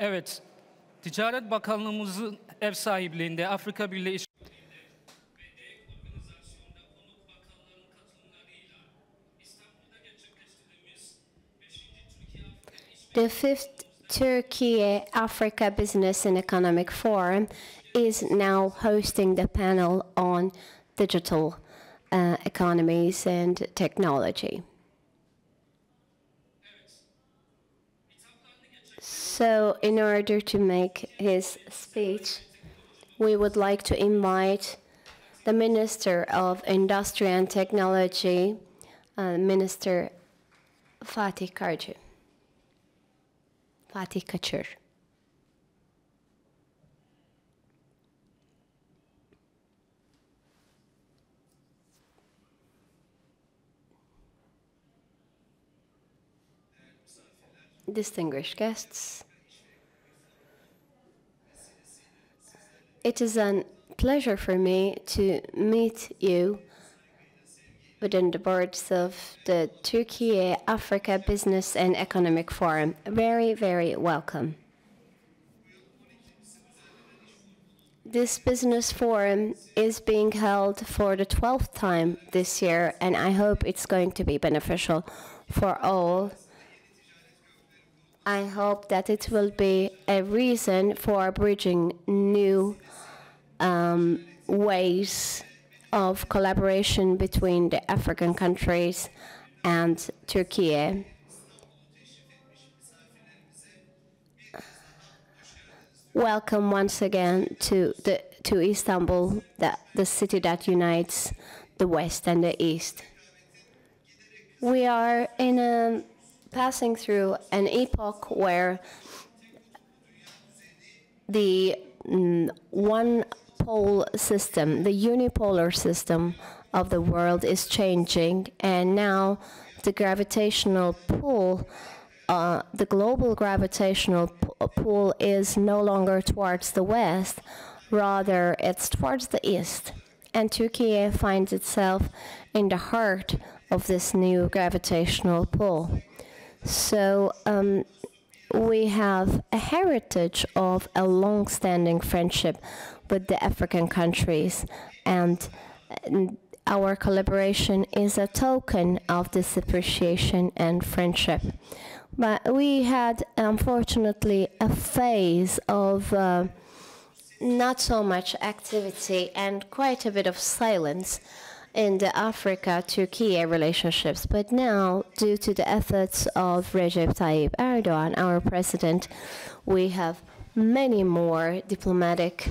Evet, Ticaret Bakanlığımızın ev sahipliğinde Afrika Birliği The fifth Türkiye Africa Business and Economic Forum is now hosting the panel on digital economies and technology. So in order to make his speech, we would like to invite the Minister of Industry and Technology, Minister Fatih Kaçır. Distinguished guests, it is a pleasure for me to meet you within the boards of the Türkiye Africa Business and Economic Forum. Very, very welcome. This business forum is being held for the 12th time this year, and I hope it's going to be beneficial for all. I hope that it will be a reason for bridging new ways of collaboration between the African countries and Türkiye. Welcome once again to Istanbul, the city that unites the West and the East. We are passing through an epoch where the one pole system, the unipolar system of the world is changing, and now the gravitational pull, the global gravitational pull is no longer towards the west, rather it's towards the east. And Türkiye finds itself in the heart of this new gravitational pull. So we have a heritage of a long-standing friendship with the African countries, and our collaboration is a token of this appreciation and friendship. But we had, unfortunately, a phase of not so much activity and quite a bit of silence in the Africa-Türkiye relationships. But now, due to the efforts of Recep Tayyip Erdogan, our president, we have many more diplomatic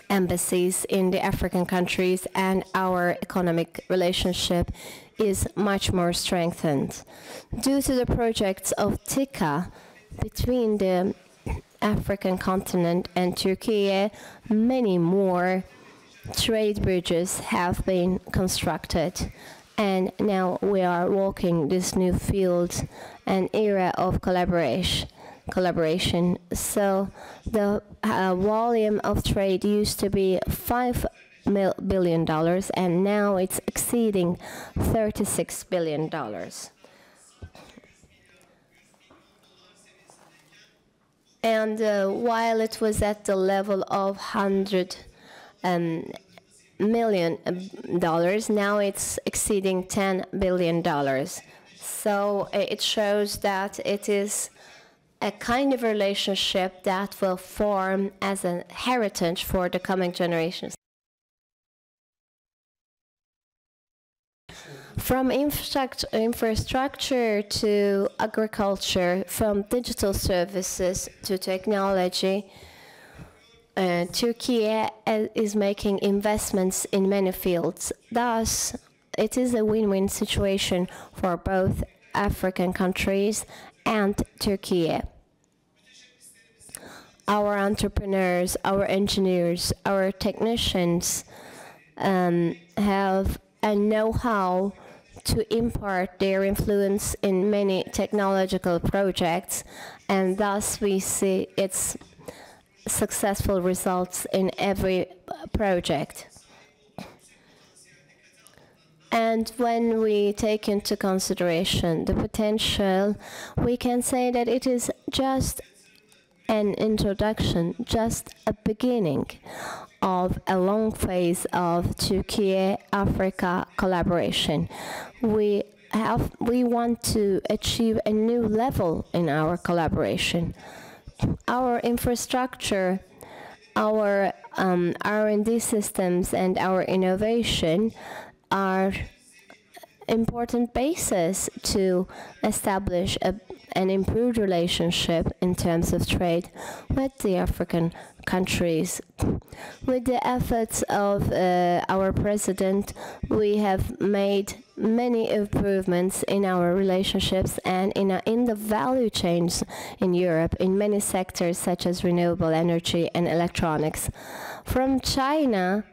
embassies in the African countries, and our economic relationship is much more strengthened. Due to the projects of TİKA between the African continent and Türkiye, many more trade bridges have been constructed, and now we are walking this new field, an era of collaboration. So the volume of trade used to be $5 billion, and now it's exceeding $36 billion. And while it was at the level of $100 million, now it's exceeding $10 billion. So it shows that it is a kind of relationship that will form as a heritage for the coming generations. From infrastructure to agriculture, from digital services to technology, Türkiye is making investments in many fields. Thus, it is a win-win situation for both African countries and Türkiye. Our entrepreneurs, our engineers, our technicians have a know-how to impart their influence in many technological projects, and thus we see its successful results in every project. And when we take into consideration the potential, we can say that it is just an introduction, just a beginning of a long phase of Türkiye-Africa collaboration. We want to achieve a new level in our collaboration. Our infrastructure, our R&D systems, and our innovation are important basis to establish an improved relationship in terms of trade with the African countries. With the efforts of our president, we have made many improvements in our relationships and in the value chains in Europe in many sectors such as renewable energy and electronics. From China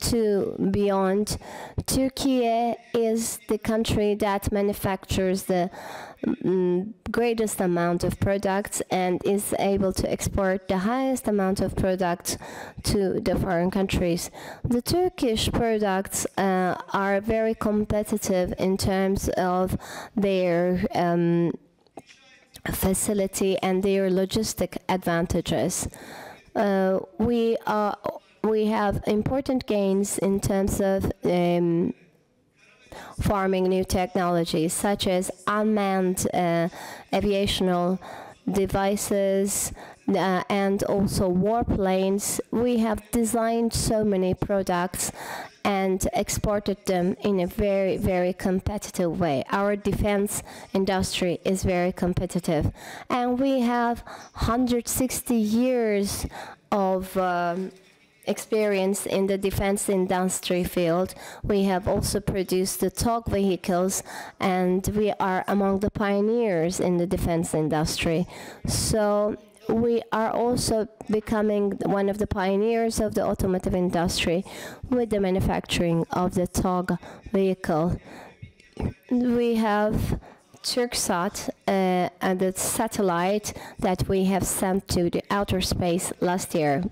to beyond, Türkiye is the country that manufactures the greatest amount of products and is able to export the highest amount of products to the foreign countries. The Turkish products are very competitive in terms of their facility and their logistic advantages. We have important gains in terms of farming new technologies, such as unmanned aviational devices and also warplanes. We have designed so many products and exported them in a very, very competitive way. Our defense industry is very competitive. And we have 160 years of experience in the defense industry field. We have also produced the TOG vehicles, and we are among the pioneers in the defense industry. So we are also becoming one of the pioneers of the automotive industry with the manufacturing of the TOG vehicle. We have TürkSat, and the satellite that we have sent to the outer space last year.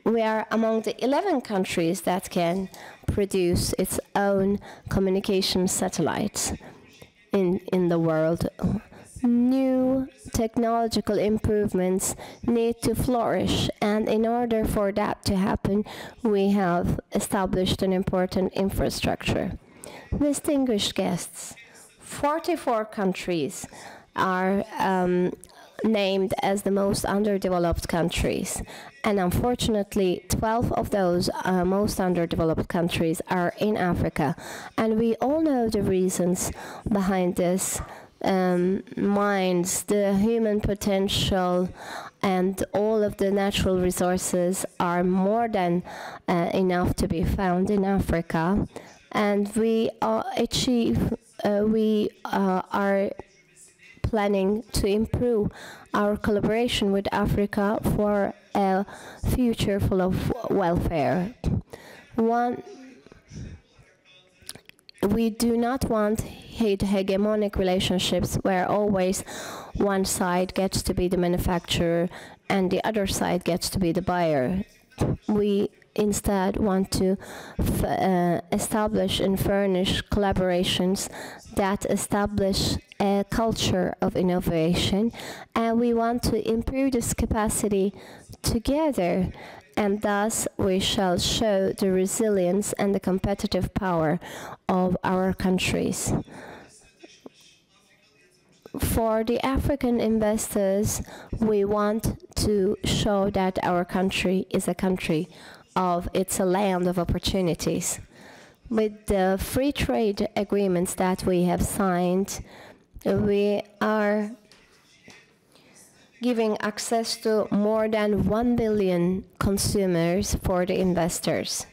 We are among the 11 countries that can produce its own communication satellites in the world. New technological improvements need to flourish, and in order for that to happen, we have established an important infrastructure. Distinguished guests, 44 countries are named as the most underdeveloped countries. And unfortunately, 12 of those most underdeveloped countries are in Africa. And we all know the reasons behind this. Mines, the human potential, and all of the natural resources are more than enough to be found in Africa. And we are planning to improve our collaboration with Africa for a future full of welfare. We do not want hegemonic relationships where always one side gets to be the manufacturer and the other side gets to be the buyer. We instead want to establish and furnish collaborations that establish a culture of innovation, and we want to improve this capacity together, and thus we shall show the resilience and the competitive power of our countries. For the African investors, we want to show that our country is a country it's a land of opportunities. With the free trade agreements that we have signed, we are giving access to more than 1 billion consumers for the investors.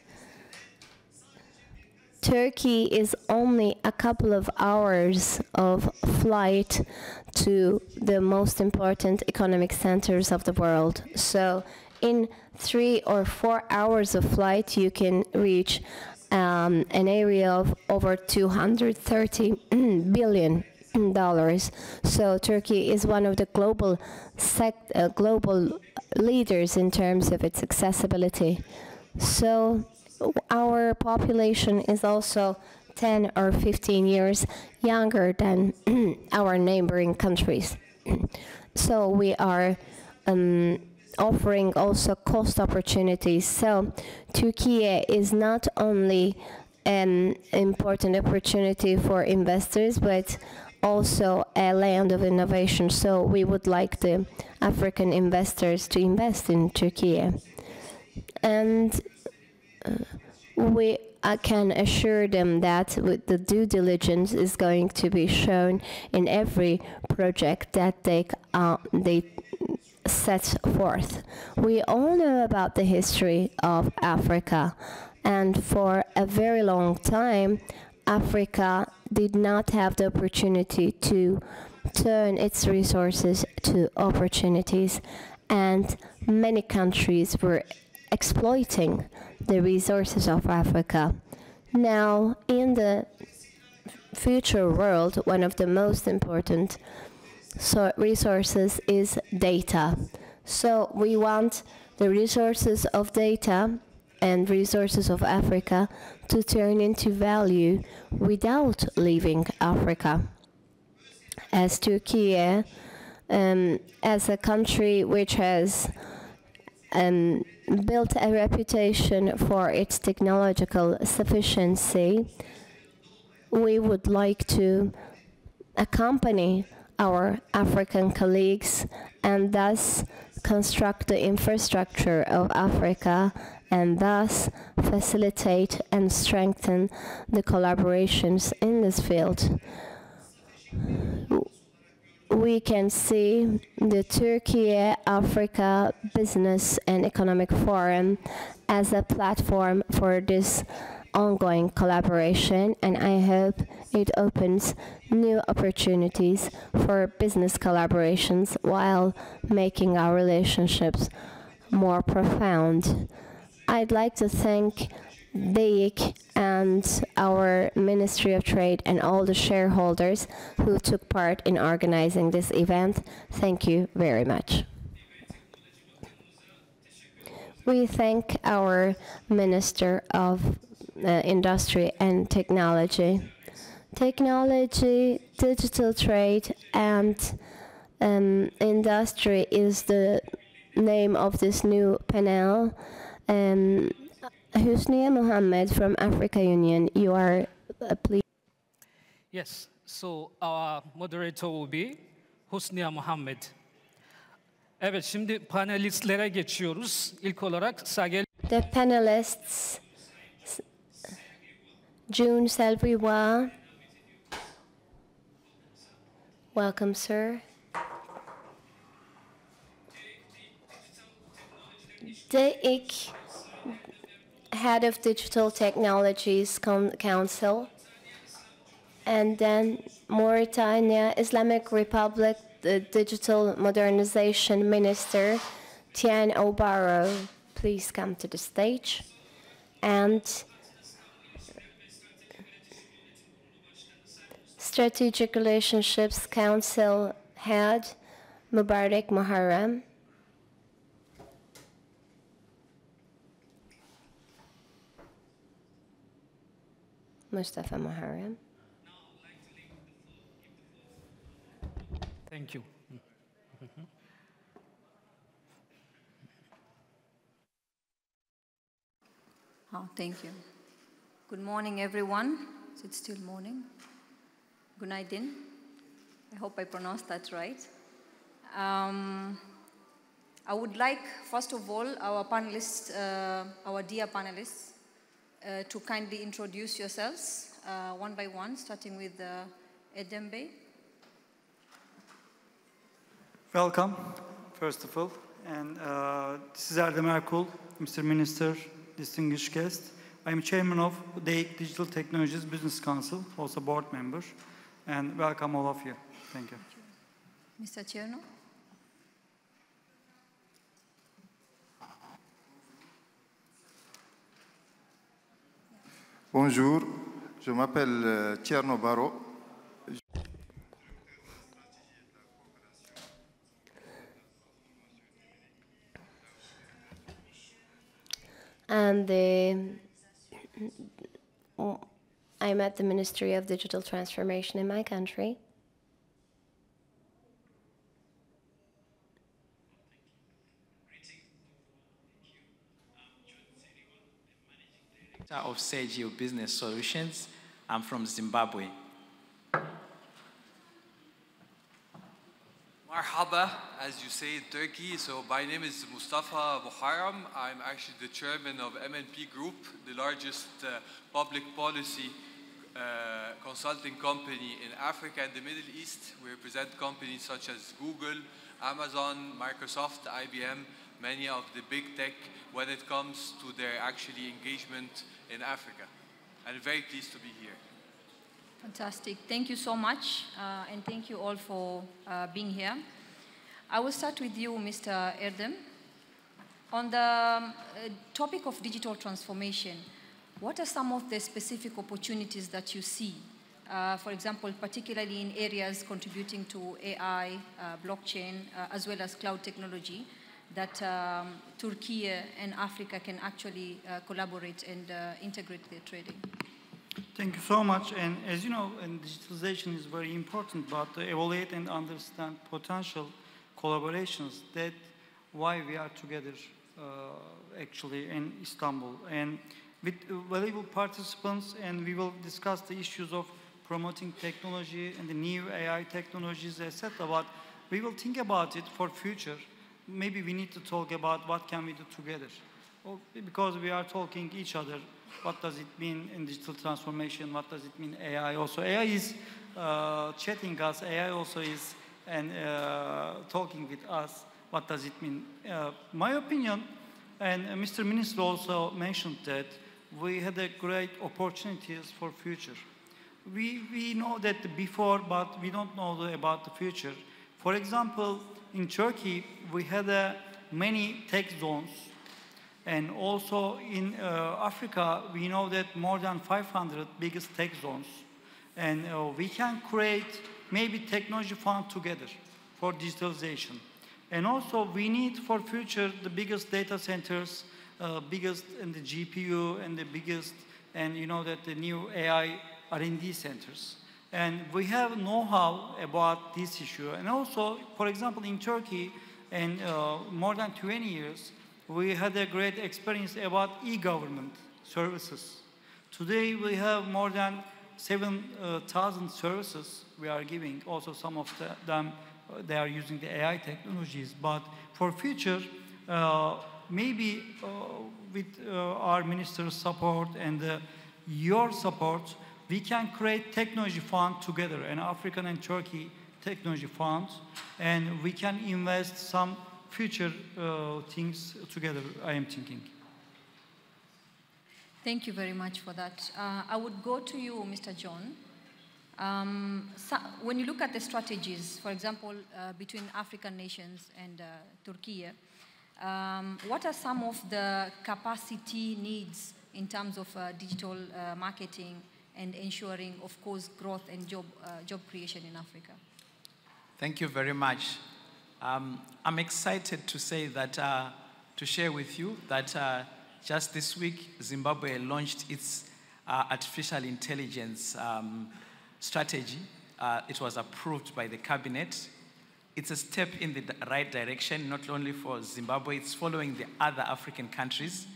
Turkey is only a couple of hours of flight to the most important economic centers of the world. So in 3 or 4 hours of flight, you can reach an area of over $230 billion. So Turkey is one of the global leaders in terms of its accessibility. So our population is also 10 or 15 years younger than our neighboring countries. So we are offering also cost opportunities. So Türkiye is not only an important opportunity for investors, but also a land of innovation. So we would like the African investors to invest in Türkiye. And I can assure them that with the due diligence is going to be shown in every project that they set forth. We all know about the history of Africa, and for a very long time, Africa did not have the opportunity to turn its resources to opportunities, and many countries were exploiting the resources of Africa. Now, in the future world, one of the most important resources is data. So we want the resources of data and resources of Africa to turn into value without leaving Africa. As Türkiye, as a country which has built a reputation for its technological sufficiency, we would like to accompany our African colleagues and thus construct the infrastructure of Africa and thus facilitate and strengthen the collaborations in this field. We can see the Türkiye Africa Business and Economic Forum as a platform for this ongoing collaboration, and I hope it opens new opportunities for business collaborations while making our relationships more profound. I'd like to thank DEİK and our Ministry of Trade and all the shareholders who took part in organizing this event. Thank you very much. We thank our Minister of Industry and Technology. Technology, digital trade, and industry is the name of this new panel. Husniye Mohammed from Africa Union, you are please. Yes, so our moderator will be Husniye Mohammed. Evet, şimdi panelistlere geçiyoruz. İlk olarak Sagel. The panelists, June Selviwa. Welcome, sir. DEİK, Head of Digital Technologies Council, and then Mauritania Islamic Republic, the Digital Modernization Minister, Tian Obaro, please come to the stage. And Strategic Relationships Council Head, Mubarak Muharrem. Mustafa Muharrem. Thank you. Oh, thank you. Good morning, everyone. Is it still morning? Günaydın. I hope I pronounced that right. I would like, first of all, our panelists, our dear panelists, to kindly introduce yourselves one by one, starting with Edembe. Welcome, first of all. And this is Erdem Erkul, Mr. Minister, distinguished guest. I'm chairman of DEİK Digital Technologies Business Council, also board member. And welcome all of you. Thank you. Mr. Cherno. Bonjour, je m'appelle Tierno Baro. And I'm at the Ministry of Digital Transformation in my country. of Sergio Business Solutions. I'm from Zimbabwe. Marhaba, as you say in Turkey. So my name is Mustafa Muharram. I'm actually the chairman of MNP Group, the largest public policy consulting company in Africa and the Middle East. We represent companies such as Google, Amazon, Microsoft, IBM, many of the big tech when it comes to their actually engagement in Africa. And very pleased to be here. Fantastic. Thank you so much, and thank you all for being here. I will start with you, Mr. Erdem. On the topic of digital transformation, what are some of the specific opportunities that you see? For example, particularly in areas contributing to AI, blockchain, as well as cloud technology, that Türkiye and Africa can actually collaborate and integrate their trading. Thank you so much. And as you know, digitalization is very important, but to evaluate and understand potential collaborations, that's why we are together actually in Istanbul. And with valuable participants, and we will discuss the issues of promoting technology and the new AI technologies, etc. But we will think about it for future. Maybe we need to talk about what can we do together. Well, because we are talking each other, what does it mean in digital transformation? What does it mean AI? Also, AI is chatting us. AI also is talking with us. What does it mean? My opinion, and Mr. Minister also mentioned that we had a great opportunities for future. We know that before, but we don't know about the future. For example, in Turkey, we had many tech zones. And also in Africa, we know that more than 500 biggest tech zones. And we can create maybe technology fund together for digitalization. And also we need for future the biggest data centers, biggest in the GPU and the biggest, and you know that the new AI R&D centers. And we have know-how about this issue. And also, for example, in Turkey, and more than 20 years, we had a great experience about e-government services. Today, we have more than 7,000 services we are giving. Also, some of them, they are using the AI technologies. But for future, maybe with our minister's support and your support, we can create technology fund together, an African and Turkey technology fund, and we can invest some future things together, I am thinking. Thank you very much for that. I would go to you, Mr. John. When you look at the strategies, for example, between African nations and Türkiye, what are some of the capacity needs in terms of digital marketing and ensuring, of course, growth and job creation in Africa? Thank you very much. I'm excited to say that, to share with you that just this week, Zimbabwe launched its artificial intelligence strategy. It was approved by the cabinet. It's a step in the right direction, not only for Zimbabwe, it's following the other African countries.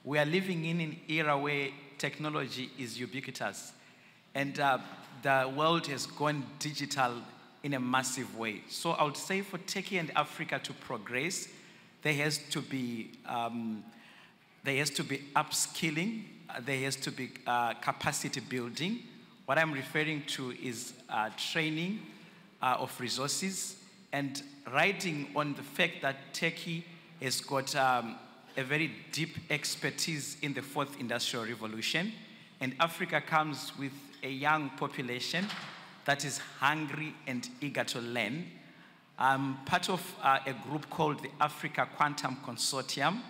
We are living in an era where technology is ubiquitous, and the world has gone digital in a massive way. So I would say for Turkey and Africa to progress, there has to be upskilling, there has to be capacity building. What I'm referring to is training of resources and riding on the fact that Turkey has got a very deep expertise in the fourth industrial revolution, and Africa comes with a young population that is hungry and eager to learn. I'm part of a group called the Africa Quantum Consortium.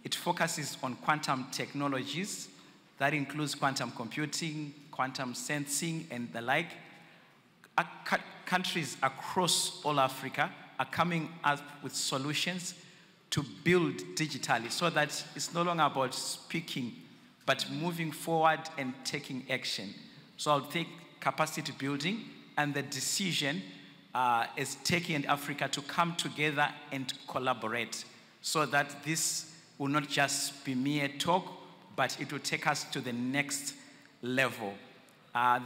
It focuses on quantum technologies. That includes quantum computing, quantum sensing, and the like. Countries across all Africa are coming up with solutions to build digitally so that it's no longer about speaking, but moving forward and taking action. So I'll take capacity building, and the decision is Turkey and Africa to come together and collaborate so that this will not just be mere talk, but it will take us to the next level.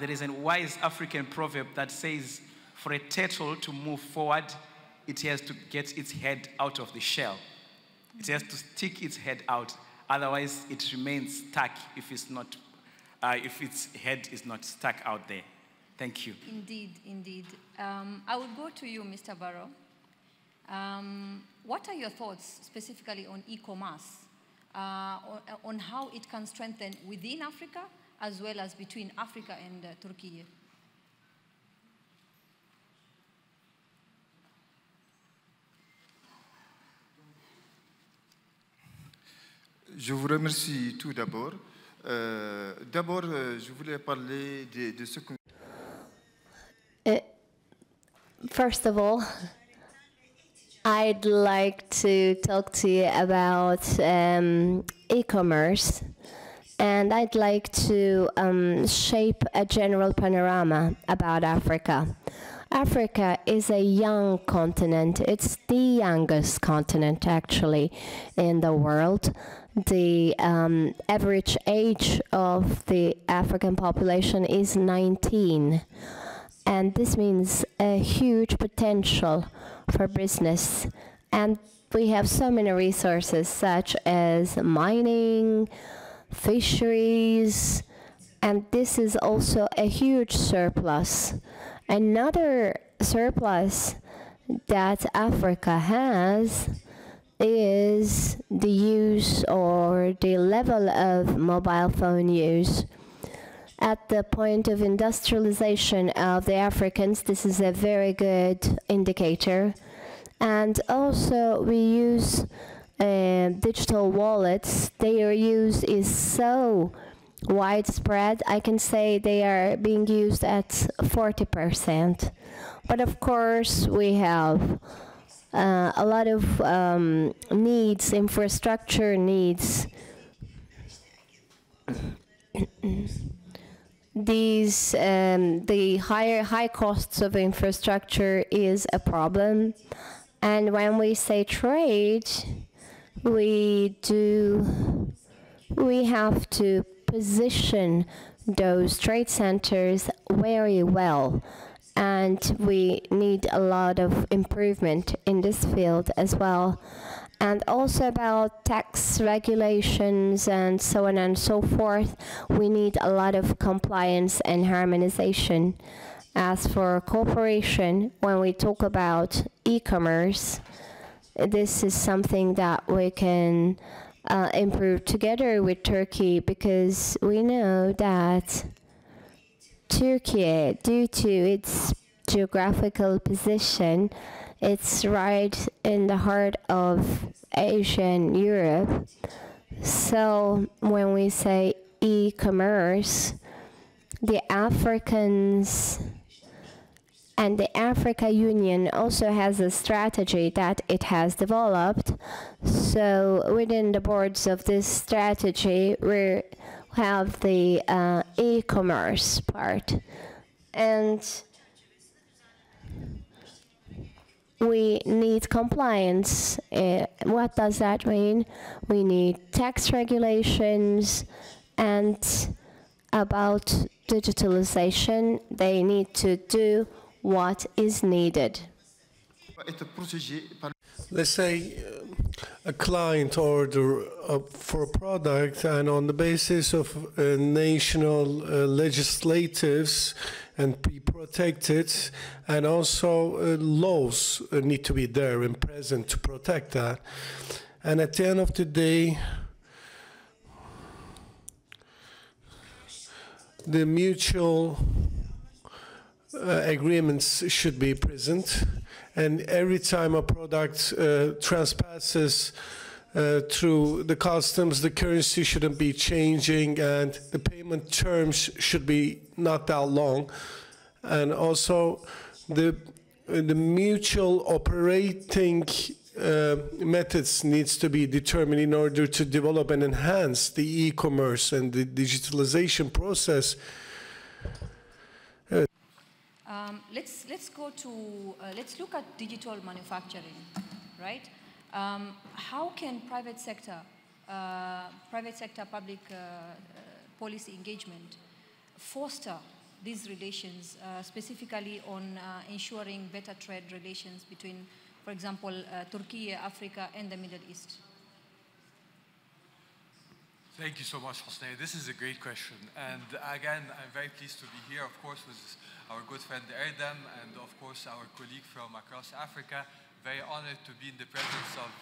There is a wise African proverb that says, for a turtle to move forward, it has to get its head out of the shell. It has to stick its head out, otherwise it remains stuck if its head is not stuck out there. Thank you. Indeed, indeed. I will go to you, Mr. Barrow. What are your thoughts specifically on e-commerce, on how it can strengthen within Africa as well as between Africa and Türkiye? Je vous remercie tout d'abord. Je voulais parler de ce que... First of all, I'd like to talk to you about e-commerce, and I'd like to shape a general panorama about Africa. Africa is a young continent. It's the youngest continent, actually, in the world. The average age of the African population is 19. And this means a huge potential for business. And we have so many resources, such as mining, fisheries, and this is also a huge surplus. Another surplus that Africa has is the use or the level of mobile phone use. At the point of industrialization of the Africans, this is a very good indicator. And also we use digital wallets. Their use is so widespread. I can say they are being used at 40%. But of course we have a lot of needs, infrastructure needs. These the high costs of infrastructure is a problem, and when we say trade, we have to position those trade centers very well, and we need a lot of improvement in this field as well. And also about tax regulations and so on and so forth, we need a lot of compliance and harmonization. As for cooperation, when we talk about e-commerce, this is something that we can improve together with Turkey, because we know that Turkey, due to its geographical position, it's right in the heart of Asia and Europe. So when we say e-commerce, the Africans and the Africa Union also has a strategy that it has developed. So within the boards of this strategy, we have the e-commerce part. And we need compliance. What does that mean? We need tax regulations, and about digitalization, they need to do what is needed. Let's say a client order for a product, and on the basis of national legislatives and be protected, and also laws need to be there and present to protect that. And at the end of the day, the mutual agreements should be present, and every time a product transpasses through the customs, the currency shouldn't be changing, and the payment terms should be not that long. And also the mutual operating methods needs to be determined in order to develop and enhance the e-commerce and the digitalization process. Let's go to let's look at digital manufacturing, right? How can private private sector public policy engagement foster these relations, specifically on ensuring better trade relations between, for example, Türkiye, Africa, and the Middle East? Thank you so much, Hosni. This is a great question. And again, I'm very pleased to be here, of course, with our good friend Erdem and, of course, our colleague from across Africa. Very honored to be in the presence of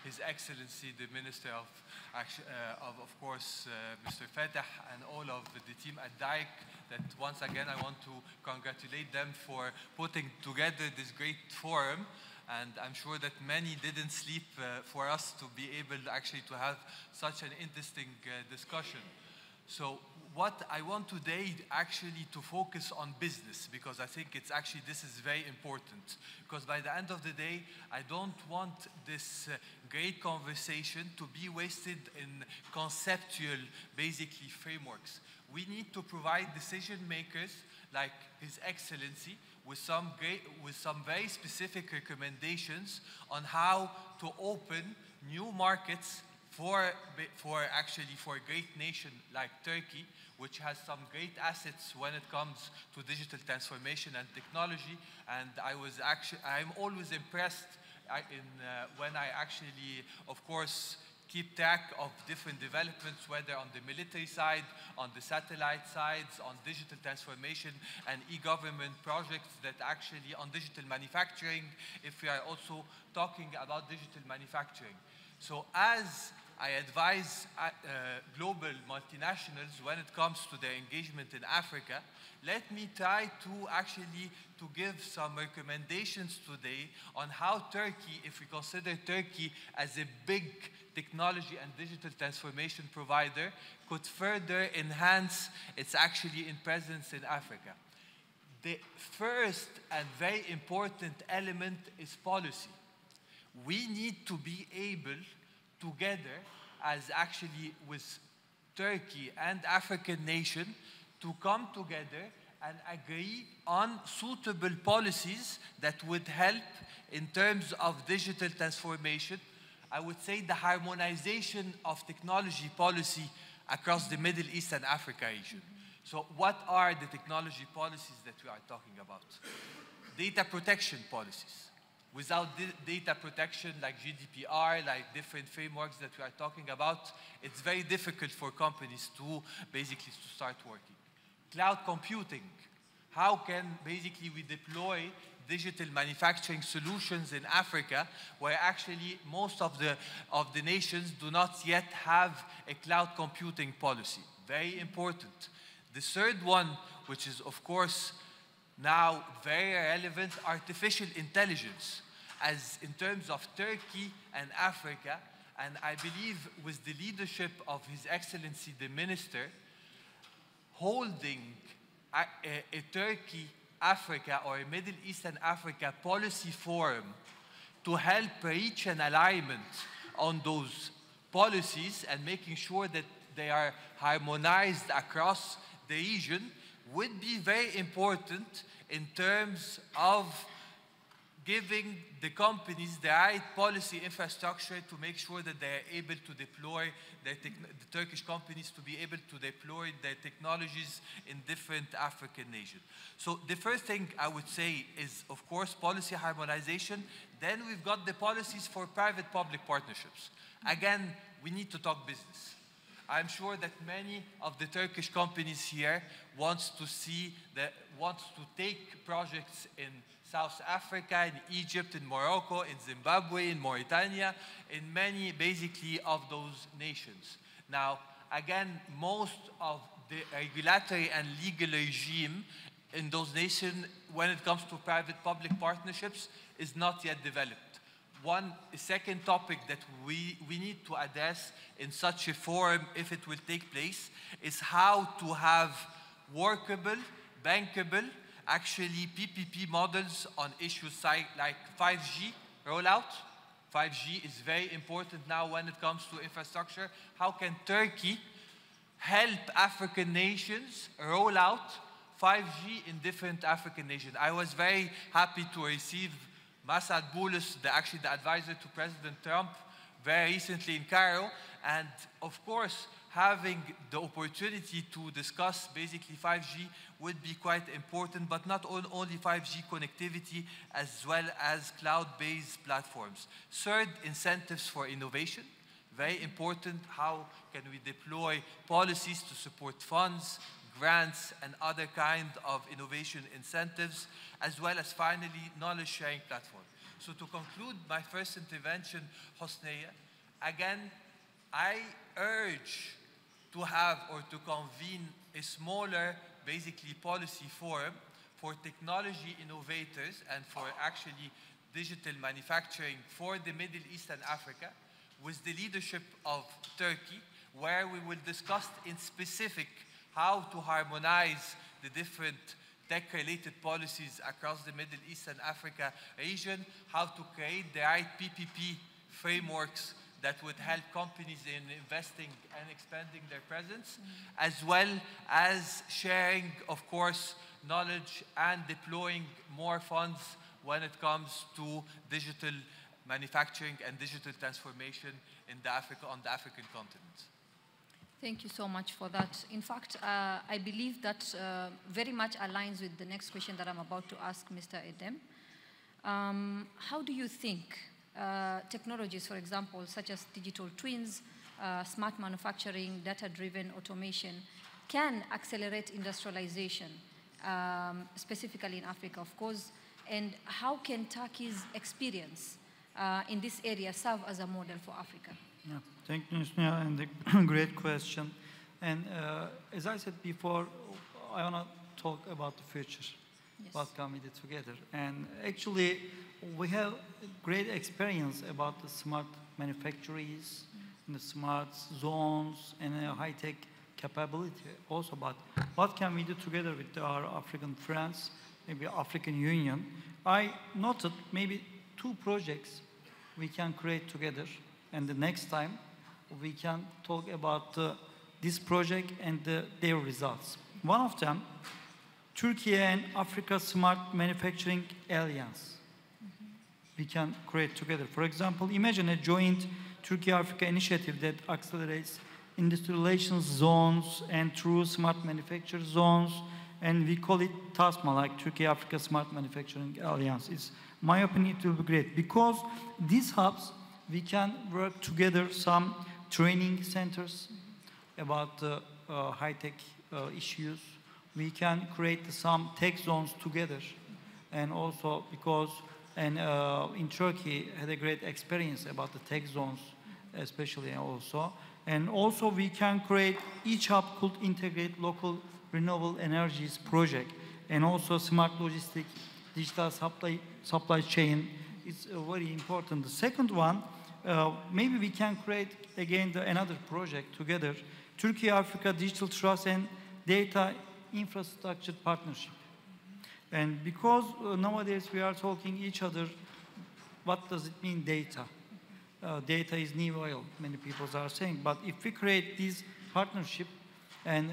His Excellency, the Minister of course, Mr. Fatah, and all of the team at DEİK, that once again I want to congratulate them for putting together this great forum. And I'm sure that many didn't sleep for us to be able actually to have such an interesting discussion. So what I want today actually to focus on business, because I think it's actually, this is very important. Because by the end of the day, I don't want this great conversation to be wasted in conceptual, basically, frameworks. We need to provide decision makers like His Excellency with some very specific recommendations on how to open new markets for a great nation like Turkey, which has some great assets when it comes to digital transformation and technology. And I'm always impressed when I actually, of course, keep track of different developments, whether on the military side, on the satellite sides, on digital transformation and e-government projects that actually on digital manufacturing, if we are also talking about digital manufacturing. So as I advise global multinationals when it comes to their engagement in Africa, let me try to give some recommendations today on how Turkey, if we consider Turkey as a big technology and digital transformation provider, could further enhance its presence in Africa. The first and very important element is policy. We need to be able together, as with Turkey and African nation, to come together and agree on suitable policies that would help in terms of digital transformation. I would say the harmonization of technology policy across the Middle East and Africa region. So what are the technology policies that we are talking about? Data protection policies. Without data protection like GDPR, like different frameworks that we are talking about, it's very difficult for companies to start working. Cloud computing. How can we deploy digital manufacturing solutions in Africa, where most of the nations do not yet have a cloud computing policy? Very important. The third one, which is of course now very relevant, artificial intelligence, as in terms of Turkey and Africa, and I believe with the leadership of His Excellency the Minister, holding a Turkey Africa or a Middle East and Africa policy forum to help reach an alignment on those policies and making sure that they are harmonized across the region would be very important in terms of giving the companies the right policy infrastructure to make sure that they are able to deploy the Turkish companies to be able to deploy their technologies in different African nations. So the first thing I would say is, of course, policy harmonization. Then we've got the policies for private-public partnerships. Again, we need to talk business. I'm sure that many of the Turkish companies here wants to take projects in South Africa, in Egypt, in Morocco, in Zimbabwe, in Mauritania, in many of those nations. Now, again, most of the regulatory and legal regime in those nations, when it comes to private-public partnerships, is not yet developed. A second topic that we need to address in such a forum, if it will take place, is how to have workable, bankable, PPP models on issues like 5G rollout. 5G is very important now when it comes to infrastructure. How can Turkey help African nations roll out 5G in different African nations? I was very happy to receive Masad Boulos, the advisor to President Trump, very recently in Cairo, and of course, having the opportunity to discuss basically 5G would be quite important, but not only 5G connectivity, as well as cloud-based platforms. Third, incentives for innovation. Very important, how can we deploy policies to support funds, grants, and other kind of innovation incentives, as well as finally, knowledge-sharing platform. So to conclude my first intervention, Hosneya, again, I urge to have or to convene a smaller, basically policy forum for technology innovators and for actually digital manufacturing for the Middle East and Africa with the leadership of Turkey, where we will discuss in specific how to harmonize the different tech-related policies across the Middle East and Africa region, how to create the right PPP frameworks that would help companies in investing and expanding their presence, as well as sharing, of course, knowledge and deploying more funds when it comes to digital manufacturing and digital transformation on the African continent. Thank you so much for that. In fact, I believe that very much aligns with the next question that I'm about to ask Mr. Erdem. How do you think technologies, for example, such as digital twins, smart manufacturing, data-driven automation, can accelerate industrialization, specifically in Africa, of course, and how can Turkey's experience in this area serve as a model for Africa? Yeah, thank you, Husniya, and a great question. And as I said before, I want to talk about the future. Yes. What can we do together? And actually, we have great experience about the smart manufacturers, and the smart zones, and high-tech capability also. But what can we do together with our African friends, maybe African Union? I noted maybe 2 projects we can create together. And the next time, we can talk about this project and their results. One of them, Türkiye and Africa Smart Manufacturing Alliance. We can create together. For example, imagine a joint Turkey-Africa initiative that accelerates industrialization zones and true smart manufacture zones, and we call it TASMA, like Turkey-Africa Smart Manufacturing Alliance. It's, my opinion, it will be great, because these hubs, we can work together some training centers about high-tech issues. We can create some tech zones together. And also because in Turkey had a great experience about the tech zones, especially also. And also we can create, each hub could integrate local renewable energies project, and also smart logistics, digital supply chain. It's very important. The second one, maybe we can create again another project together, Turkey-Africa Digital Trust and Data Infrastructure Partnership. And because nowadays we are talking each other, what does it mean, data? Data is new oil, many people are saying. But if we create this partnership, and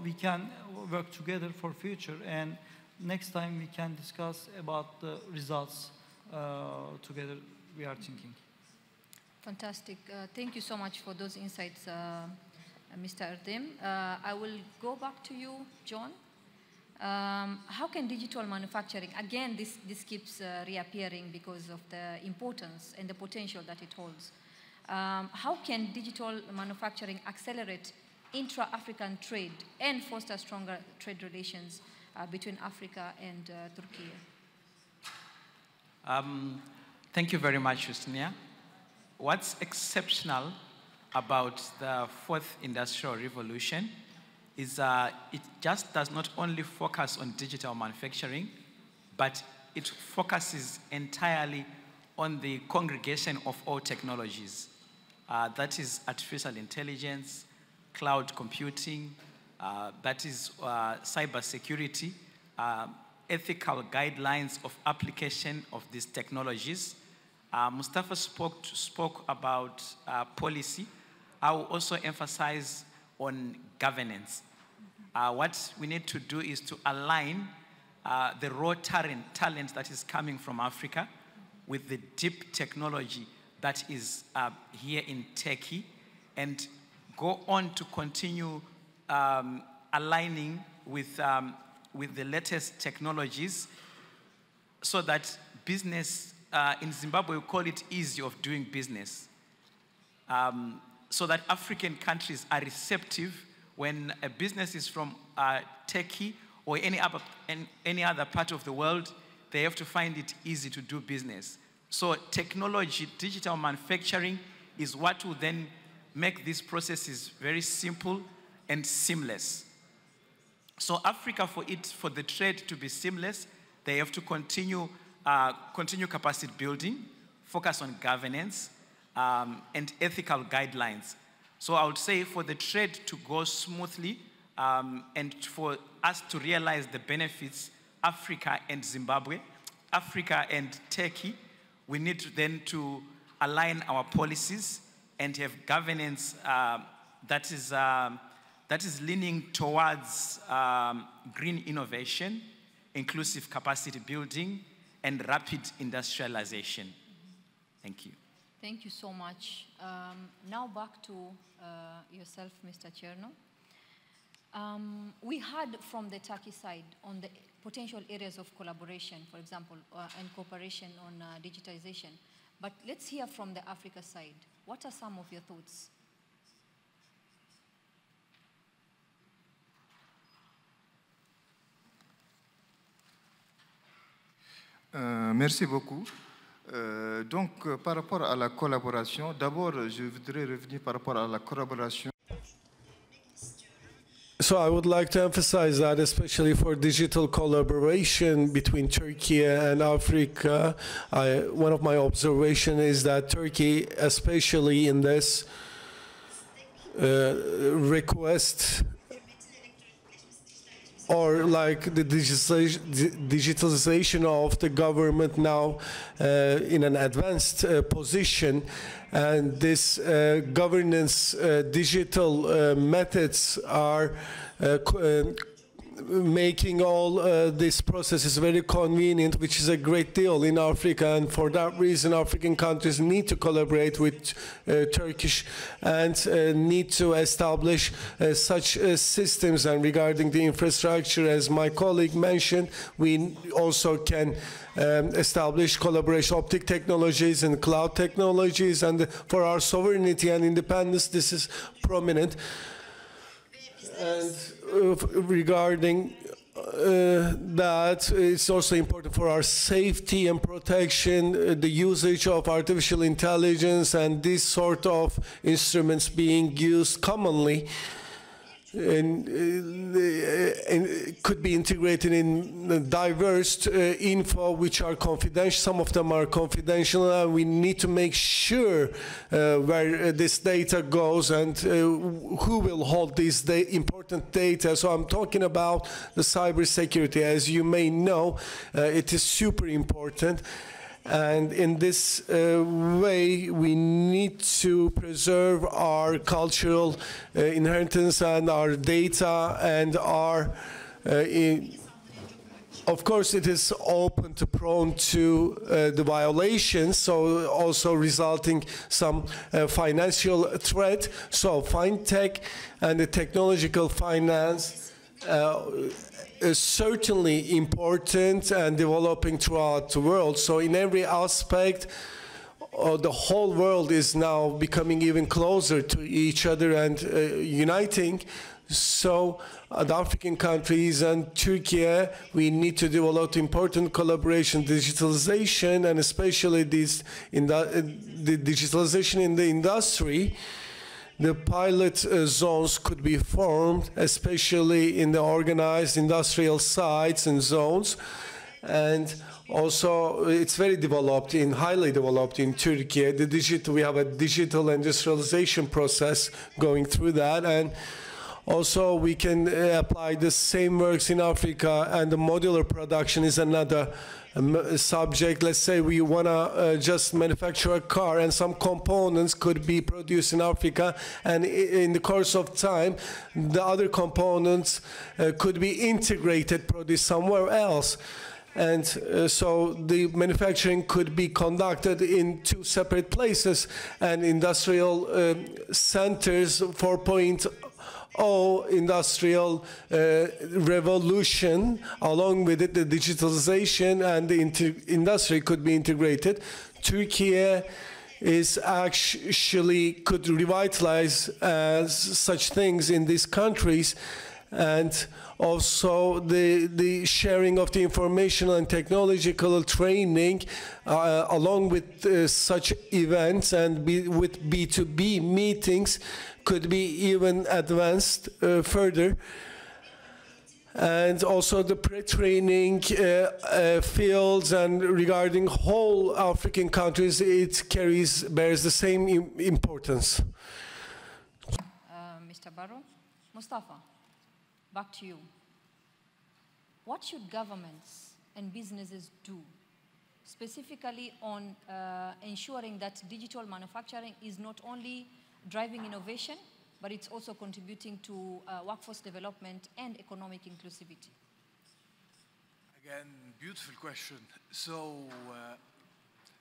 we can work together for future, and next time we can discuss about the results together, we are thinking. Fantastic. Thank you so much for those insights, Mr. Erdem. I will go back to you, John. How can digital manufacturing, again, this keeps reappearing because of the importance and the potential that it holds. How can digital manufacturing accelerate intra-African trade and foster stronger trade relations between Africa and Türkiye? Thank you very much, Husniya. What's exceptional about the 4th Industrial Revolution is it just does not only focus on digital manufacturing, but it focuses entirely on the congregation of all technologies. That is artificial intelligence, cloud computing, that is cybersecurity, ethical guidelines of application of these technologies. Mustafa spoke about policy. I will also emphasize on governance. What we need to do is to align the raw talent that is coming from Africa with the deep technology that is here in Turkey, and go on to continue aligning with the latest technologies, so that business, in Zimbabwe we call it ease of doing business, so that African countries are receptive when a business is from Turkey or any other part of the world. They have to find it easy to do business. So technology, digital manufacturing is what will then make these processes very simple and seamless. So Africa, for the trade to be seamless, they have to continue capacity building, focus on governance, and ethical guidelines. So I would say for the trade to go smoothly, and for us to realize the benefits, Africa and Zimbabwe, Africa and Turkey, we need to align our policies and have governance that is leaning towards green innovation, inclusive capacity building, and rapid industrialization. Thank you. Thank you so much. Now back to yourself, Mr. Cherno. We heard from the Turkey side on the potential areas of collaboration, for example, and cooperation on digitization. But let's hear from the Africa side. What are some of your thoughts? Merci beaucoup. Donc, par rapport à la collaboration, d'abord, je voudrais revenir par rapport à la collaboration. So I would like to emphasize that, especially for digital collaboration between Turkey and Africa, one of my observations is that Turkey, especially in this request, or like the digitalization of the government now in an advanced position, and this governance digital methods are making all these processes very convenient, which is a great deal in Africa, and for that reason African countries need to collaborate with Turkish and need to establish such systems. And regarding the infrastructure, as my colleague mentioned, we also can establish collaboration, optic technologies and cloud technologies, and for our sovereignty and independence this is prominent. And regarding that, it's also important for our safety and protection, the usage of artificial intelligence and these sort of instruments being used commonly, and could be integrated in diverse info which are confidential. Some of them are confidential, and we need to make sure where this data goes and who will hold this important data. So I'm talking about the cybersecurity. As you may know, it is super important. And in this way, we need to preserve our cultural inheritance and our data and our, of course, it is open to prone to the violations, so also resulting some financial threat. So fintech and the technological finance is certainly important and developing throughout the world. So in every aspect, the whole world is now becoming even closer to each other and uniting. So the African countries and Türkiye, we need to develop important collaboration, digitalization, and especially this the digitalization in the industry. The pilot zones could be formed, especially in the organized industrial sites and zones. And also, it's very developed, highly developed in Turkey. We have a digital industrialization process going through that. And also, we can apply the same works in Africa, and the modular production is another subject. Let's say we want to just manufacture a car, and some components could be produced in Africa, and in the course of time the other components could be integrated, produced somewhere else. And so the manufacturing could be conducted in two separate places, and industrial centers 4.0 industrial revolution, along with it the digitalization and the industry could be integrated. Türkiye is actually could revitalize such things in these countries, and also the sharing of the informational and technological training along with such events and with B2B meetings could be even advanced further. And also the pre-training fields and regarding whole African countries, it bears the same importance. Mr. Barrow. Mustafa, back to you. What should governments and businesses do specifically on ensuring that digital manufacturing is not only driving innovation, but it's also contributing to workforce development and economic inclusivity? Again, beautiful question. So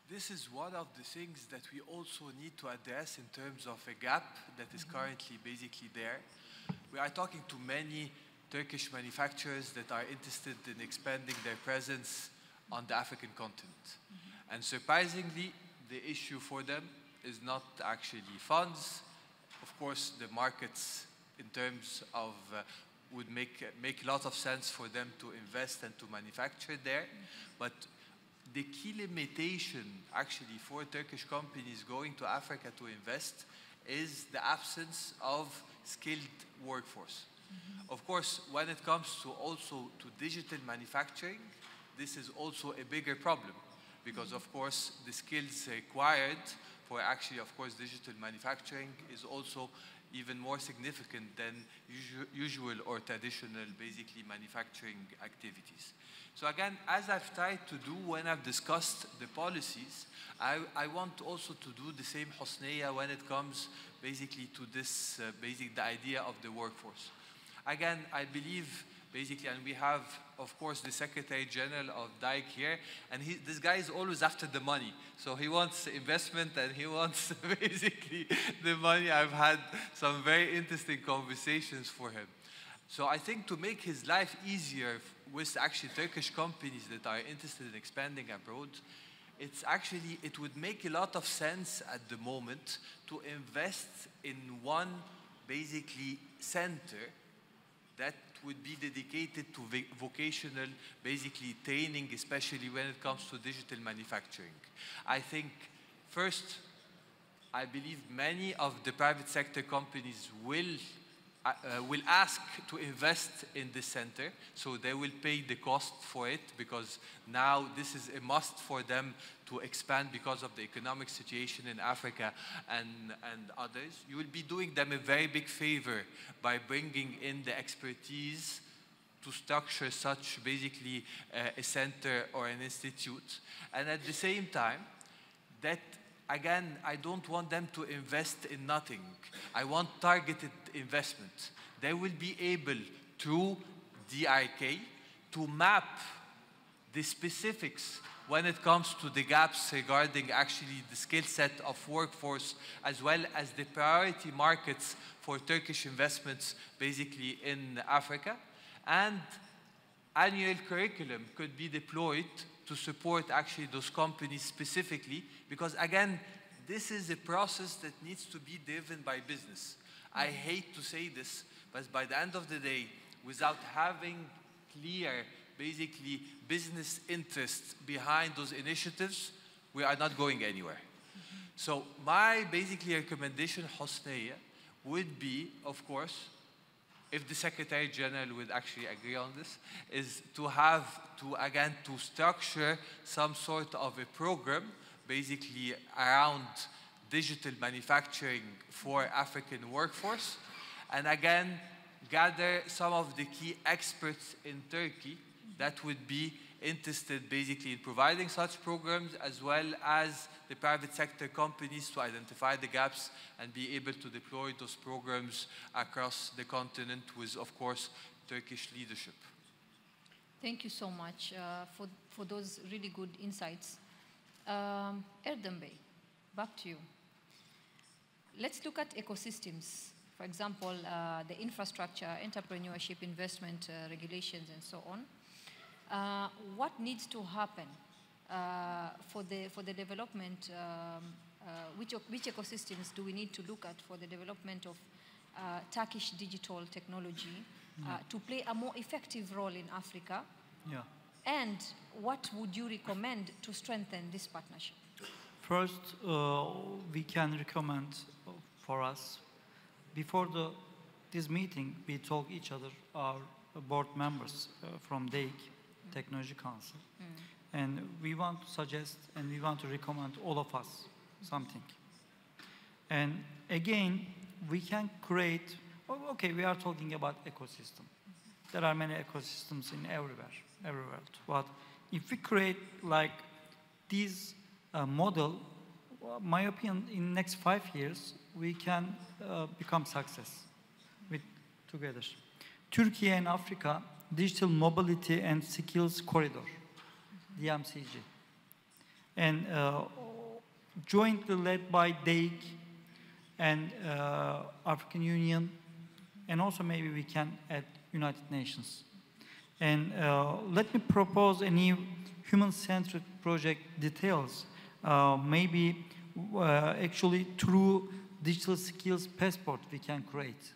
this is one of the things that we also need to address in terms of a gap that is currently basically there. We are talking to many Turkish manufacturers that are interested in expanding their presence on the African continent. And surprisingly, the issue for them is not actually funds. Of course, the markets in terms of would make a lot of sense for them to invest and to manufacture there. But the key limitation actually for Turkish companies going to Africa to invest is the absence of skilled workforce. Of course, when it comes to digital manufacturing, this is also a bigger problem, because of course the skills required for actually, of course, digital manufacturing is also even more significant than usual or traditional, basically, manufacturing activities. So again, as I've tried to do when I've discussed the policies, I want also to do the same, Hosneya, when it comes basically to this, the idea of the workforce. Again, I believe basically, and we have, of course, the Secretary General of DEİK here, and this guy is always after the money. So he wants investment and he wants basically the money. I've had some very interesting conversations for him. So I think to make his life easier with actually Turkish companies that are interested in expanding abroad, it would make a lot of sense at the moment to invest in one basically center that would be dedicated to vocational, basically training, especially when it comes to digital manufacturing. I think, first, I believe many of the private sector companies will ask to invest in this center, so they will pay the cost for it, because now this is a must for them to expand because of the economic situation in Africa and others. You will be doing them a very big favor by bringing in the expertise to structure such basically a center or an institute. And at the same time, that again, I don't want them to invest in nothing. I want targeted investment. They will be able, through DEİK, to map the specifics when it comes to the gaps regarding actually the skill set of workforce, as well as the priority markets for Turkish investments basically in Africa. And annual curriculum could be deployed to support actually those companies specifically, because again, this is a process that needs to be driven by business. I hate to say this, but by the end of the day, without having clear, basically, business interests behind those initiatives, we are not going anywhere. So my basically recommendation, Hosneya, would be, of course, if the Secretary General would actually agree on this, is to have to structure some sort of a program basically around digital manufacturing for African workforce, and again gather some of the key experts in Turkey that would be interested basically in providing such programs, as well as the private sector companies to identify the gaps and be able to deploy those programs across the continent with, of course, Turkish leadership. Thank you so much for those really good insights. Erdem Bey, back to you. Let's look at ecosystems. For example, the infrastructure, entrepreneurship, investment regulations, and so on. What needs to happen for the development? Which ecosystems do we need to look at for the development of Turkish digital technology to play a more effective role in Africa? Yeah. And what would you recommend to strengthen this partnership? First, we can recommend for us, before this meeting, we talk each other, our board members from DEİK, Technology Council, and we want to suggest and we want to recommend all of us something. And again, we can create, okay, we are talking about ecosystem. There are many ecosystems in everywhere. But if we create like this model, my opinion, in next 5 years, we can become success together. Türkiye and Africa Digital Mobility and Skills Corridor, DMCG. And jointly led by DEİK and African Union, and also maybe we can add United Nations. And let me propose a new human-centered project details. Maybe actually through digital skills passport we can create.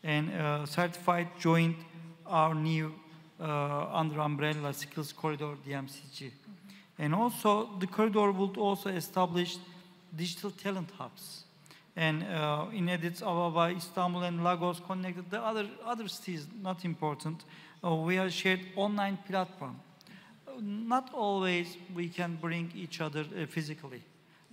And certified joint our new under umbrella skills corridor DMCG. And also the corridor would also establish digital talent hubs. And in Addis Ababa, Istanbul, and Lagos connected. The other cities, not important. We are shared online platform. Not always we can bring each other physically.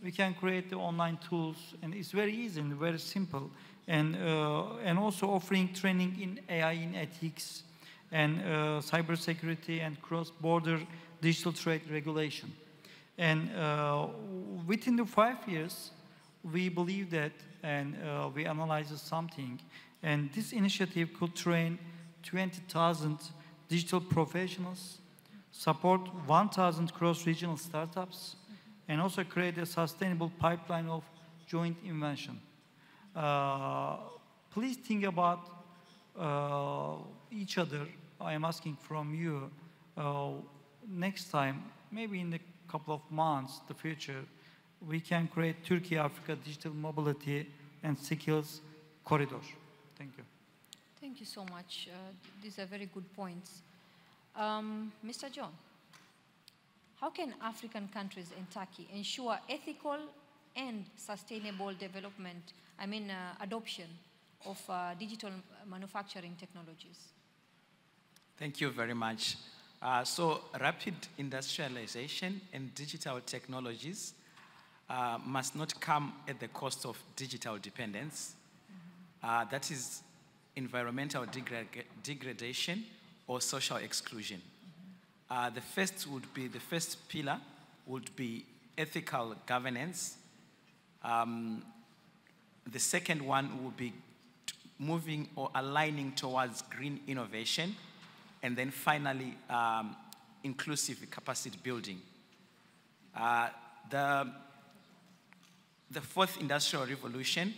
We can create the online tools, and it's very easy and very simple. And also offering training in AI in ethics, and cybersecurity, and cross-border digital trade regulation. And within the 5 years, we believe that, and we analyzed something, and this initiative could train 20,000 digital professionals, support 1,000 cross-regional startups, and also create a sustainable pipeline of joint invention. Please think about each other. I am asking from you next time, maybe in a couple of months, the future, we can create Turkey-Africa Digital Mobility and Skills Corridor. Thank you. Thank you so much. These are very good points. Mr. John, how can African countries and Turkey ensure ethical and sustainable development, adoption of digital manufacturing technologies? Thank you very much. So rapid industrialization and digital technologies must not come at the cost of digital dependence. That is environmental degradation or social exclusion. The first pillar would be ethical governance. The second one would be moving or aligning towards green innovation. And then finally, inclusive capacity building. The fourth industrial revolution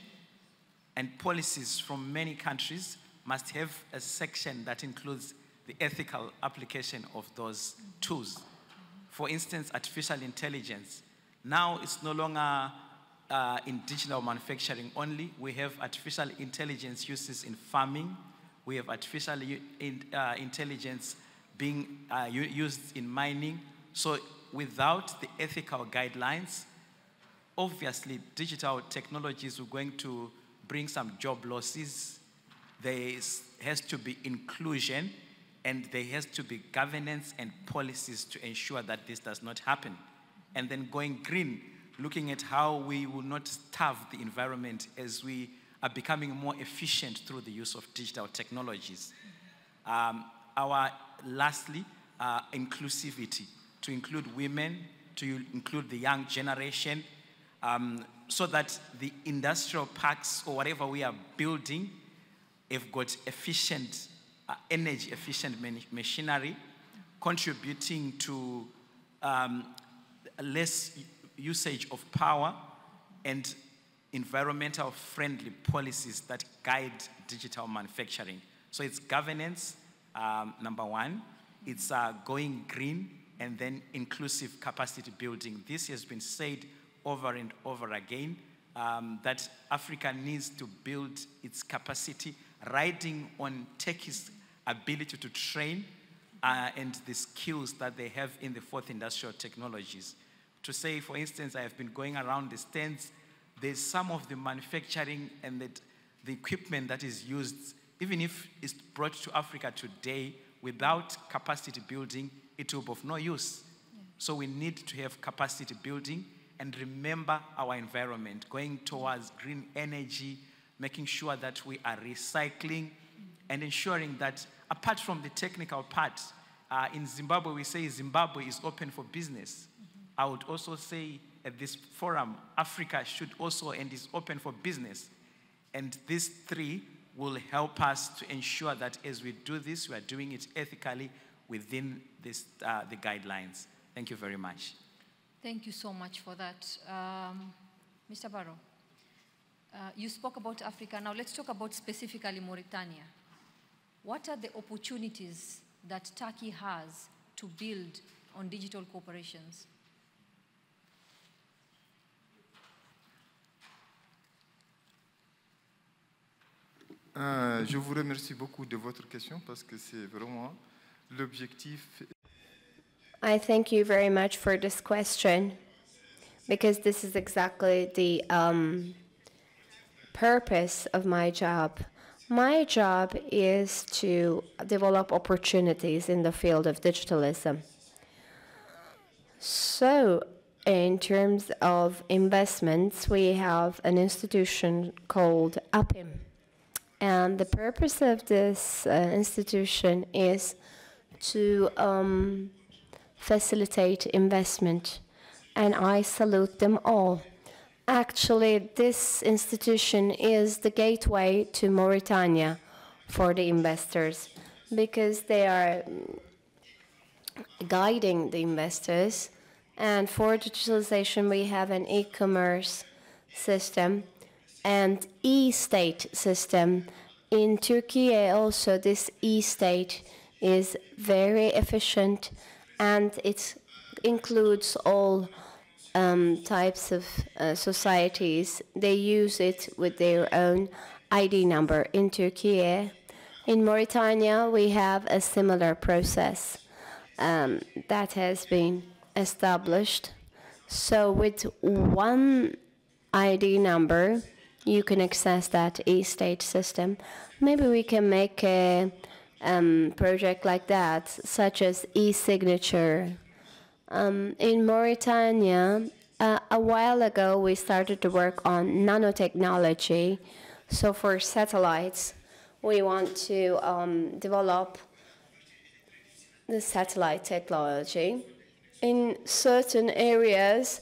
and policies from many countries must have a section that includes the ethical application of those tools. For instance, artificial intelligence. Now it's no longer in digital manufacturing only. We have artificial intelligence uses in farming. We have artificial intelligence being used in mining. So without the ethical guidelines, obviously digital technologies are going to bring some job losses. There has to be inclusion, and there has to be governance and policies to ensure that this does not happen. And then going green, looking at how we will not starve the environment as we are becoming more efficient through the use of digital technologies. Lastly, inclusivity, to include women, to include the young generation, so that the industrial parks or whatever we are building have got efficient, energy-efficient machinery, contributing to less usage of power and environmental friendly policies that guide digital manufacturing. So it's governance, number one, it's going green, and then inclusive capacity building. This has been said over and over again, that Africa needs to build its capacity, riding on Turkey's ability to train and the skills that they have in the fourth industrial technologies. To say, for instance, I have been going around the stands, there's some of the manufacturing and the equipment that is used, even if it's brought to Africa today, without capacity building, it will be of no use. Yeah. So we need to have capacity building and remember our environment, going towards green energy, making sure that we are recycling and ensuring that, apart from the technical part, in Zimbabwe we say Zimbabwe is open for business. I would also say at this forum, Africa should also and is open for business. And these three will help us to ensure that as we do this, we are doing it ethically within this, the guidelines. Thank you very much. Thank you so much for that. Mr. Barrow, you spoke about Africa. Now let's talk about specifically Mauritania. What are the opportunities that Turkey has to build on digital corporations? Je vous remercie beaucoup de votre question parce que c'est vraiment l'objectif. I thank you very much for this question because this is exactly the purpose of my job. My job is to develop opportunities in the field of digitalism. So, in terms of investments, we have an institution called APIM. And the purpose of this institution is to facilitate investment. And I salute them all. Actually, this institution is the gateway to Mauritania for the investors because they are guiding the investors. And for digitalization, we have an e-commerce system and e-state system. In Türkiye also, this e-state is very efficient and it includes all types of societies. They use it with their own ID number in Türkiye. In Mauritania, we have a similar process that has been established. So with one ID number, you can access that e-state system. Maybe we can make a project like that, such as e-signature. In Mauritania, a while ago, we started to work on nanotechnology. So for satellites, we want to develop the satellite technology. In certain areas,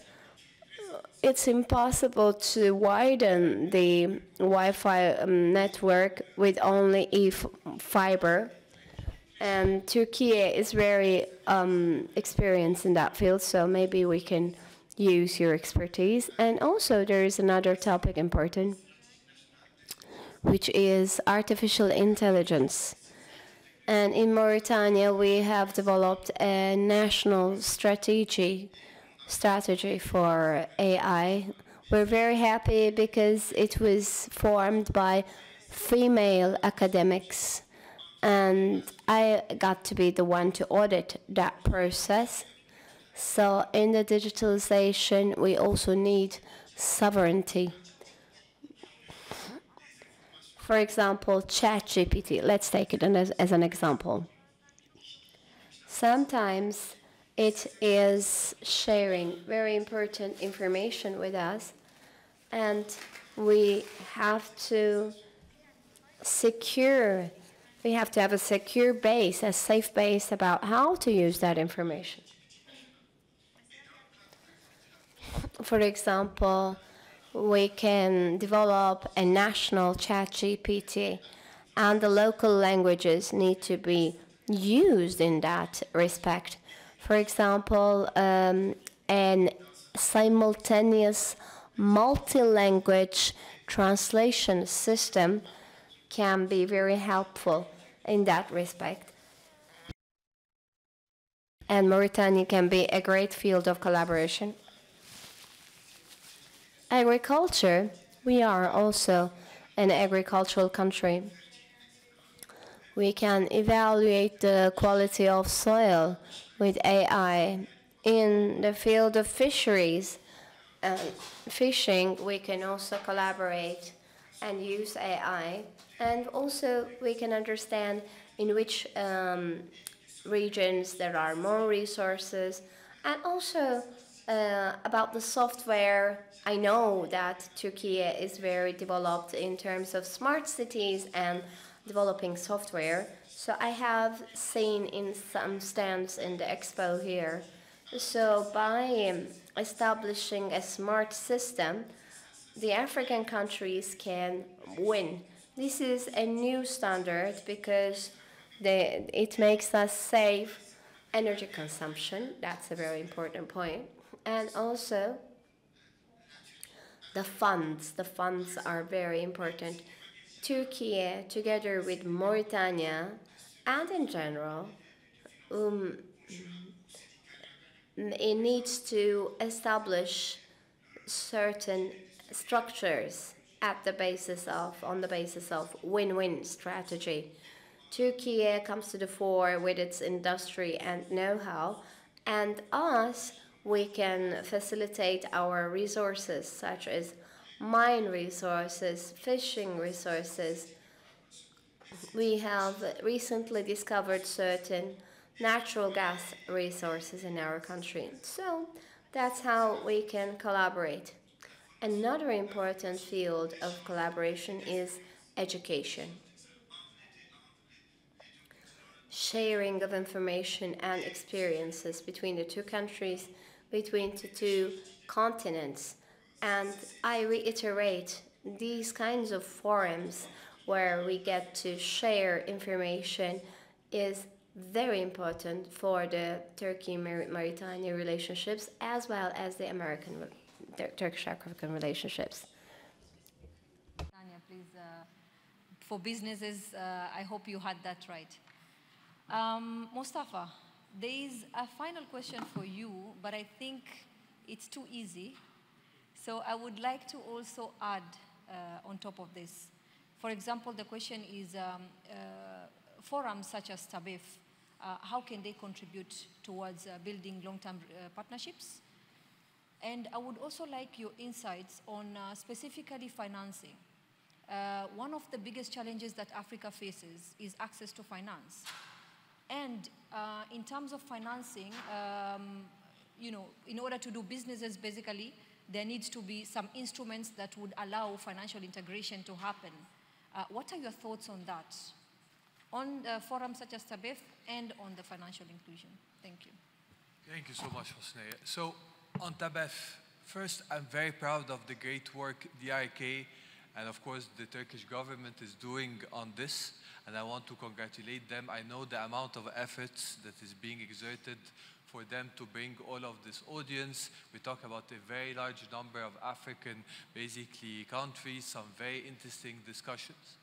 it's impossible to widen the Wi-Fi network with only fiber. And Türkiye is very experienced in that field, so maybe we can use your expertise. And also there is another topic important, which is artificial intelligence. And in Mauritania, we have developed a national strategy for AI. We're very happy because it was formed by female academics. And I got to be the one to audit that process. So in the digitalization, we also need sovereignty. For example, ChatGPT, let's take it as an example. Sometimes it is sharing very important information with us, and we have to have a secure base, a safe base about how to use that information. For example, we can develop a national ChatGPT, and the local languages need to be used in that respect. For example, an simultaneous multi-language translation system can be very helpful in that respect. And Mauritania can be a great field of collaboration. Agriculture, we are also an agricultural country. We can evaluate the quality of soil with AI. In the field of fisheries and fishing, we can also collaborate and use AI. And also we can understand in which regions there are more resources. And also about the software, I know that Türkiye is very developed in terms of smart cities and developing software. So I have seen in some stands in the expo here. So by establishing a smart system, the African countries can win. This is a new standard because it makes us save energy consumption. That's a very important point. And also the funds. The funds are very important. Türkiye, together with Mauritania, and in general, it needs to establish certain structures on the basis of win-win strategy. Türkiye comes to the fore with its industry and know-how, and we can facilitate our resources such as mine resources, fishing resources. We have recently discovered certain natural gas resources in our country. So that's how we can collaborate. Another important field of collaboration is education. Sharing of information and experiences between the two countries, between the two continents. And I reiterate, these kinds of forums where we get to share information is very important for the Turkey-Mauritania relationships as well as the Turkish-African relationships. Tanya, please, for businesses, I hope you had that right. Mustafa, there is a final question for you, but I think it's too easy. So I would like to also add on top of this. For example, the question is forums such as TABEF, how can they contribute towards building long-term partnerships? And I would also like your insights on specifically financing. One of the biggest challenges that Africa faces is access to finance. And in terms of financing, in order to do businesses, basically, there needs to be some instruments that would allow financial integration to happen. What are your thoughts on that? On forums such as TABEF and on the financial inclusion? Thank you. Thank you so much, Hosnaya. So on TABEF, first, I'm very proud of the great work DEİK and of course the Turkish government is doing on this, and I want to congratulate them. I know the amount of efforts that is being exerted for them to bring all of this audience. We talk about a very large number of African, basically, countries, some very interesting discussions.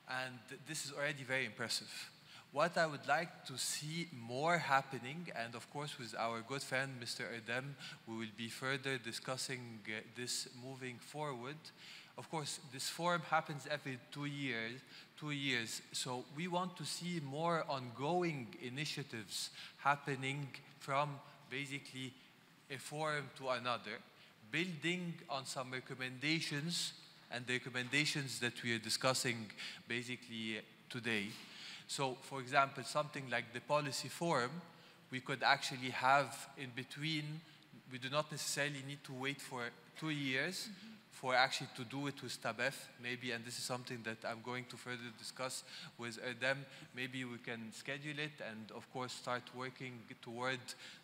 And this is already very impressive. What I would like to see more happening, and of course with our good friend Mr. Erdem, we will be further discussing this moving forward. Of course, this forum happens every 2 years, so we want to see more ongoing initiatives happening from basically a forum to another, building on some recommendations and the recommendations that we are discussing basically today. So, for example, something like the policy forum, we could actually have in between. We do not necessarily need to wait for 2 years for actually to do it with TABEF, maybe, and this is something that I'm going to further discuss with Erdem. Maybe we can schedule it and, of course, start working toward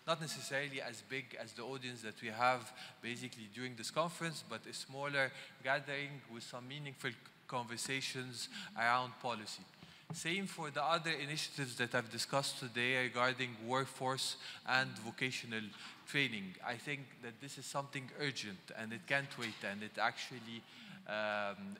not necessarily as big as the audience that we have basically during this conference, but a smaller gathering with some meaningful conversations around policy. Same for the other initiatives that I've discussed today regarding workforce and vocational training. I think that this is something urgent and it can't wait, and it actually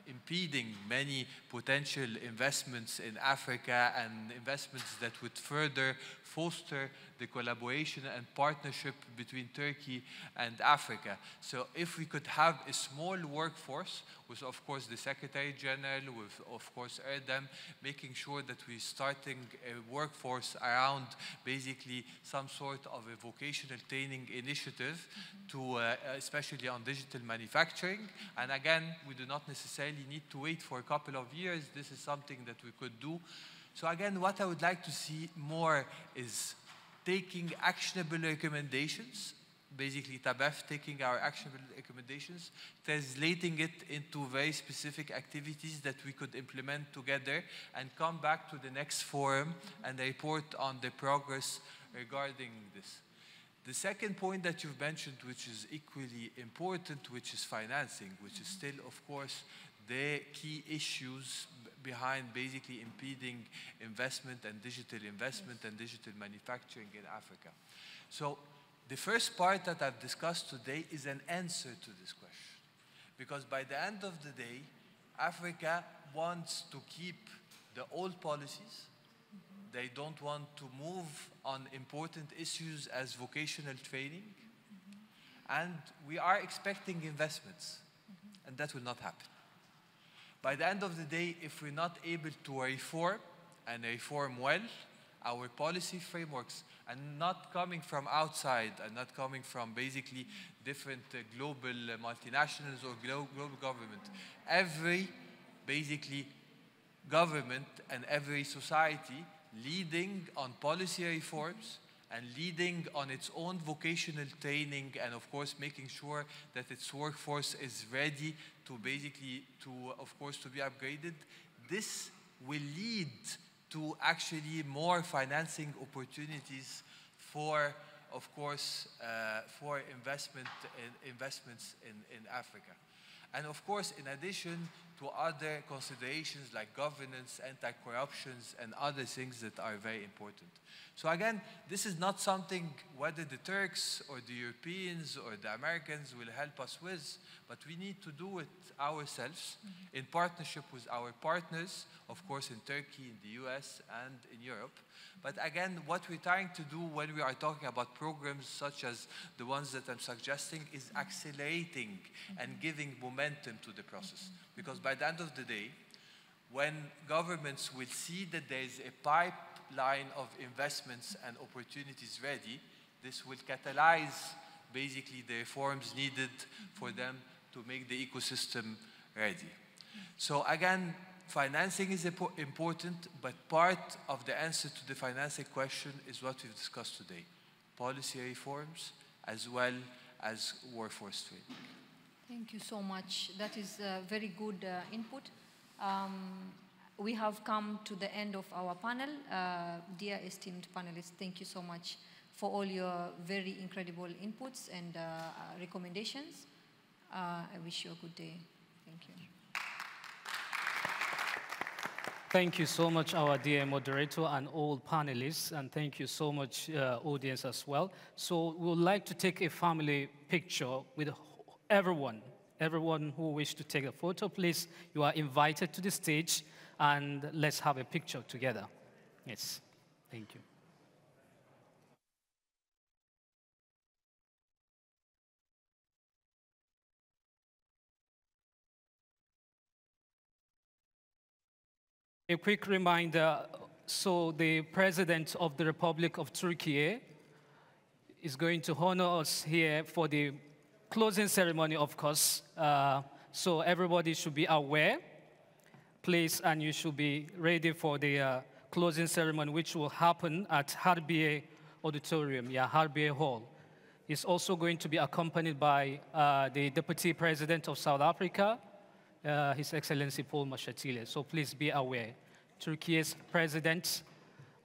impeding many potential investments in Africa and investments that would further foster the collaboration and partnership between Turkey and Africa. So if we could have a small workforce with, of course, the Secretary General, with, of course, Erdem, making sure that we're starting a workforce around basically some sort of a vocational training initiative to, especially on digital manufacturing. And again, we do not necessarily need to wait for a couple of years. This is something that we could do. So again, what I would like to see more is taking actionable recommendations, basically TABEF taking our actionable recommendations, translating it into very specific activities that we could implement together and come back to the next forum and report on the progress regarding this. The second point that you've mentioned, which is equally important, which is financing, which is still, of course, the key issues behind basically impeding investment and digital manufacturing in Africa. So the first part that I've discussed today is an answer to this question. Because by the end of the day, Africa wants to keep the old policies. They don't want to move on important issues as vocational training. And we are expecting investments, and that will not happen. By the end of the day, if we're not able to reform, and reform well, our policy frameworks, and not coming from outside, and not coming from basically different global multinationals or global government, every basically government and every society leading on policy reforms and leading on its own vocational training, and of course making sure that its workforce is ready to basically, of course, to be upgraded. This will lead to actually more financing opportunities for, of course, for investments in Africa. And of course, in addition to other considerations like governance, anti-corruptions, and other things that are very important. So again, this is not something whether the Turks or the Europeans or the Americans will help us with, but we need to do it ourselves in partnership with our partners, of course in Turkey, in the US, and in Europe. But again, what we're trying to do when we are talking about programs such as the ones that I'm suggesting is accelerating and giving momentum to the process. Because by the end of the day, when governments will see that there is a pipeline of investments and opportunities ready, this will catalyze basically the reforms needed for them to make the ecosystem ready. So again, financing is important, but part of the answer to the financing question is what we've discussed today. Policy reforms as well as workforce training. Thank you so much. That is very good input. We have come to the end of our panel. Dear esteemed panelists, thank you so much for all your very incredible inputs and recommendations. I wish you a good day. Thank you. Thank you so much, our dear moderator and all panelists, and thank you so much, audience as well. So we would like to take a family picture with everyone. Everyone who wishes to take a photo, please, you are invited to the stage, and let's have a picture together. Yes, thank you. A quick reminder, so the President of the Republic of Türkiye is going to honor us here for the closing ceremony, of course. So everybody should be aware, please, and you should be ready for the closing ceremony, which will happen at Harbiye Auditorium, Harbiye Hall. It's also going to be accompanied by the Deputy President of South Africa, His Excellency Paul Mashatile. So please be aware. Turkey's President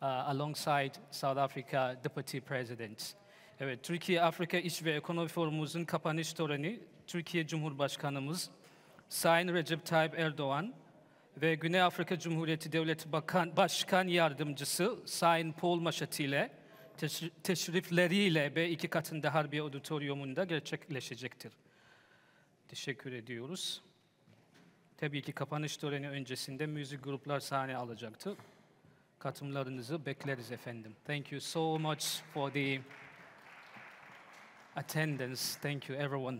alongside South Africa Deputy President. Evet, Türkiye-Afrika İş ve Ekonomi Forumumuzun kapanış töreni Türkiye Cumhurbaşkanımız Sayın Recep Tayyip Erdoğan ve Güney Afrika Cumhuriyeti Devleti Başkan Yardımcısı Sayın Paul Maşati ile teşrifleriyle B2 katında Harbiye Auditorium'unda gerçekleşecektir. Teşekkür ediyoruz. Tabii ki kapanış töreni öncesinde müzik gruplar sahne alacaktır. Katılımlarınızı bekleriz efendim. Thank you so much for the attendance. Thank you everyone.